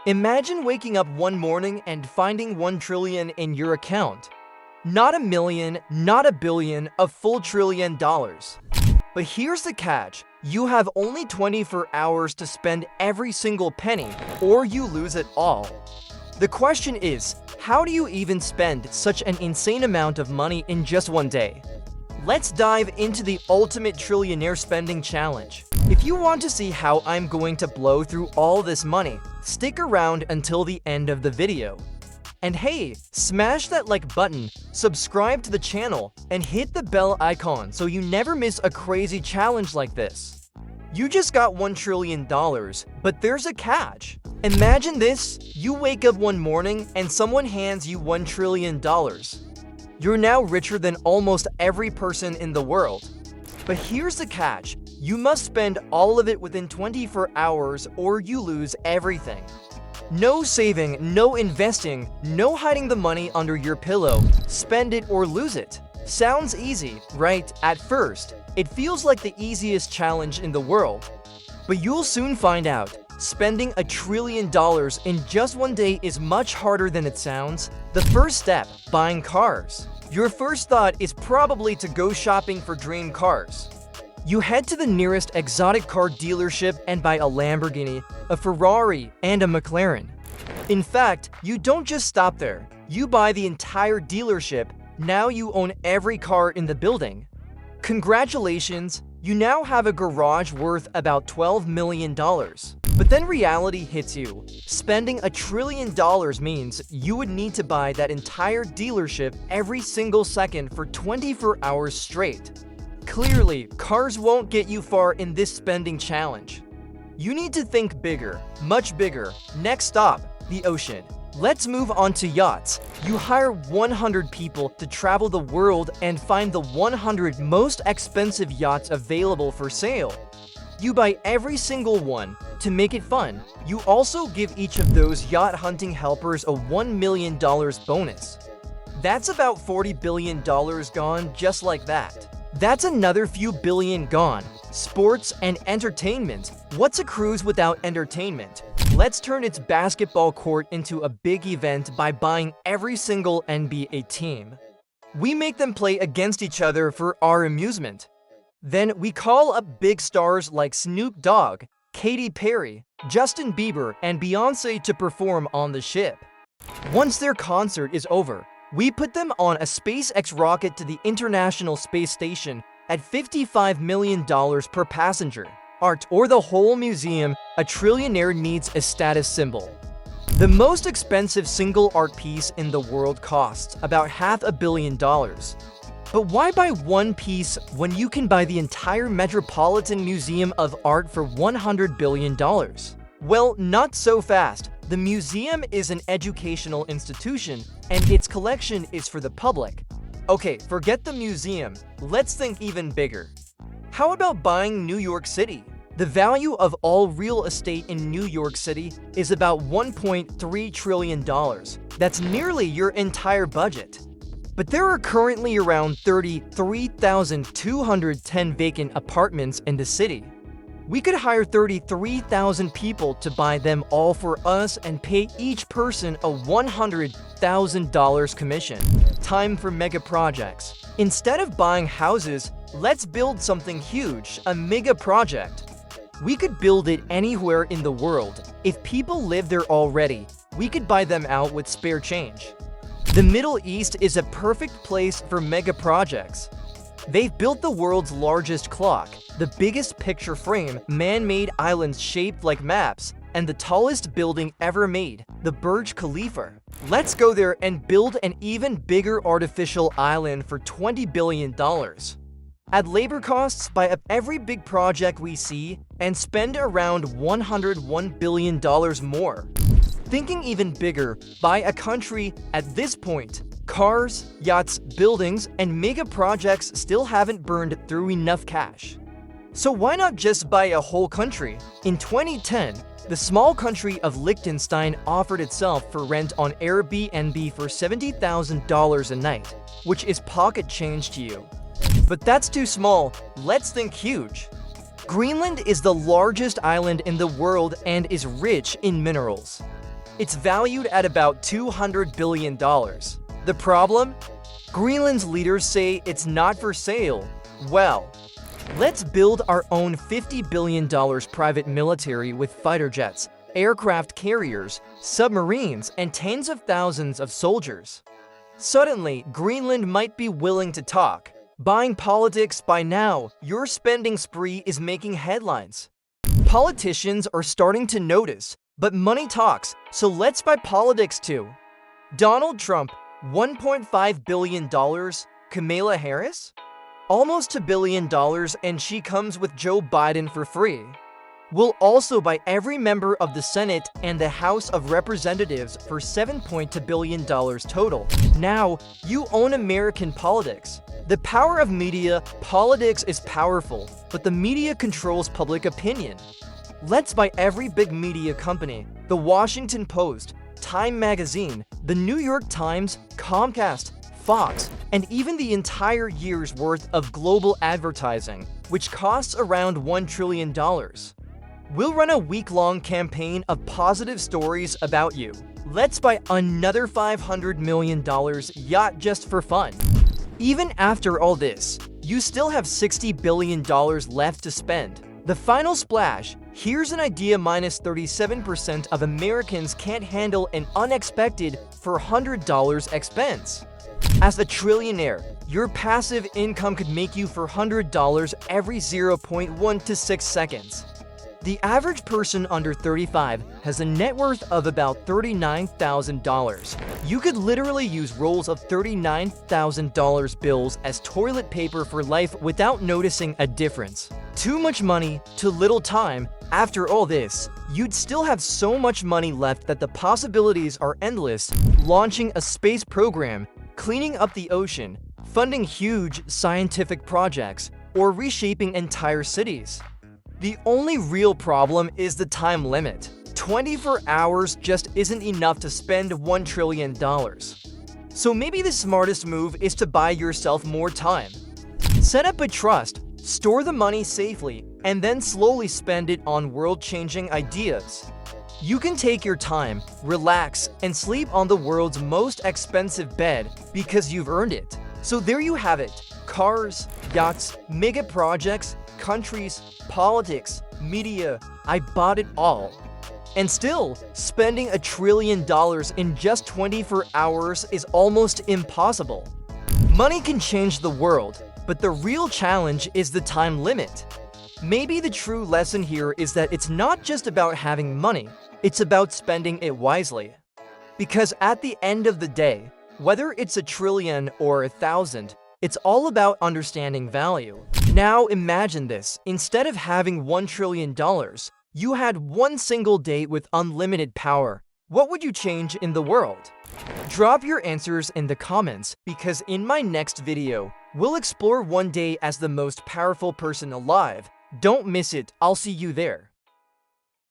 Imagine waking up one morning and finding 1 trillion in your account. Not a million, not a billion, a full $1 trillion. But here's the catch. You have only 24 hours to spend every single penny, or you lose it all. The question is, how do you even spend such an insane amount of money in just one day? Let's dive into the ultimate trillionaire spending challenge. If you want to see how I'm going to blow through all this money, stick around until the end of the video. And hey, smash that like button, subscribe to the channel, and hit the bell icon so you never miss a crazy challenge like this. You just got $1 trillion, but there's a catch. Imagine this, you wake up one morning and someone hands you $1 trillion. You're now richer than almost every person in the world. But here's the catch, you must spend all of it within 24 hours or you lose everything. No saving, no investing, no hiding the money under your pillow. Spend it or lose it. Sounds easy, right? At first, it feels like the easiest challenge in the world. But you'll soon find out. Spending $1 trillion in just one day is much harder than it sounds. The first step, buying cars. Your first thought is probably to go shopping for dream cars. You head to the nearest exotic car dealership and buy a Lamborghini, a Ferrari, and a McLaren. In fact, you don't just stop there. You buy the entire dealership. Now you own every car in the building. Congratulations, you now have a garage worth about $12 million. But then reality hits you. Spending $1 trillion means you would need to buy that entire dealership every single second for 24 hours straight. Clearly, cars won't get you far in this spending challenge. You need to think bigger, much bigger. Next stop, the ocean. Let's move on to yachts. You hire 100 people to travel the world and find the 100 most expensive yachts available for sale. You buy every single one. To make it fun, you also give each of those yacht hunting helpers a $1 million bonus. That's about $40 billion gone just like that. That's another few billion gone. Sports and entertainment. What's a cruise without entertainment? Let's turn its basketball court into a big event by buying every single NBA team. We make them play against each other for our amusement. Then we call up big stars like Snoop Dogg, Katy Perry, Justin Bieber, and Beyoncé to perform on the ship. Once their concert is over, we put them on a SpaceX rocket to the International Space Station at $55 million per passenger. Art or the whole museum, a trillionaire needs a status symbol. The most expensive single art piece in the world costs about $500 million. But why buy one piece when you can buy the entire Metropolitan Museum of Art for $100 billion? Well, not so fast. The museum is an educational institution, and its collection is for the public. Okay, forget the museum. Let's think even bigger. How about buying New York City? The value of all real estate in New York City is about $1.3 trillion. That's nearly your entire budget. But there are currently around 33,210 vacant apartments in the city. We could hire 33,000 people to buy them all for us and pay each person a $100,000 commission. Time for mega projects. Instead of buying houses, let's build something huge, a mega project. We could build it anywhere in the world. If people live there already, we could buy them out with spare change. The Middle East is a perfect place for mega projects. They've built the world's largest clock, the biggest picture frame, man-made islands shaped like maps, and the tallest building ever made, the Burj Khalifa. Let's go there and build an even bigger artificial island for $20 billion. Add labor costs, buy up every big project we see, and spend around $101 billion more. Thinking even bigger, buy a country. At this point, cars, yachts, buildings, and mega projects still haven't burned through enough cash. So why not just buy a whole country? In 2010, the small country of Liechtenstein offered itself for rent on Airbnb for $70,000 a night, which is pocket change to you. But that's too small. Let's think huge. Greenland is the largest island in the world and is rich in minerals. It's valued at about $200 billion. The problem? Greenland's leaders say it's not for sale. Well, let's build our own $50 billion private military with fighter jets, aircraft carriers, submarines, and tens of thousands of soldiers. Suddenly, Greenland might be willing to talk. Buying politics by now, your spending spree is making headlines. Politicians are starting to notice, but money talks, so let's buy politics too. Donald Trump, $1.5 billion. Kamala Harris? Almost $1 billion, and she comes with Joe Biden for free. We'll also buy every member of the Senate and the House of Representatives for $7.2 billion total. Now, you own American politics. The power of media, politics is powerful, but the media controls public opinion. Let's buy every big media company, the Washington Post, Time Magazine, the New York Times, Comcast, Fox, and even the entire year's worth of global advertising, which costs around $1 trillion. We'll run a week-long campaign of positive stories about you. Let's buy another $500 million yacht just for fun. Even after all this, you still have $60 billion left to spend. The final splash, here's an idea: minus 37% of Americans can't handle an unexpected $400 expense. As a trillionaire, your passive income could make you $400 every 0.1 to 6 seconds. The average person under 35 has a net worth of about $39,000. You could literally use rolls of $39,000 bills as toilet paper for life without noticing a difference. Too much money, too little time. After all this, you'd still have so much money left that the possibilities are endless. Launching a space program, cleaning up the ocean, funding huge scientific projects, or reshaping entire cities. The only real problem is the time limit. 24 hours just isn't enough to spend $1 trillion. So maybe the smartest move is to buy yourself more time. Set up a trust, store the money safely, and then slowly spend it on world-changing ideas. You can take your time, relax, and sleep on the world's most expensive bed because you've earned it. So there you have it. Cars, yachts, mega projects, countries, politics, media, I bought it all. And still, spending $1 trillion in just 24 hours is almost impossible. Money can change the world, but the real challenge is the time limit. Maybe the true lesson here is that it's not just about having money, it's about spending it wisely. Because at the end of the day, whether it's $1 trillion or 1,000, it's all about understanding value. Now imagine this: instead of having $1 trillion, you had one single day with unlimited power. What would you change in the world? Drop your answers in the comments, because in my next video, we'll explore one day as the most powerful person alive. Don't miss it, I'll see you there.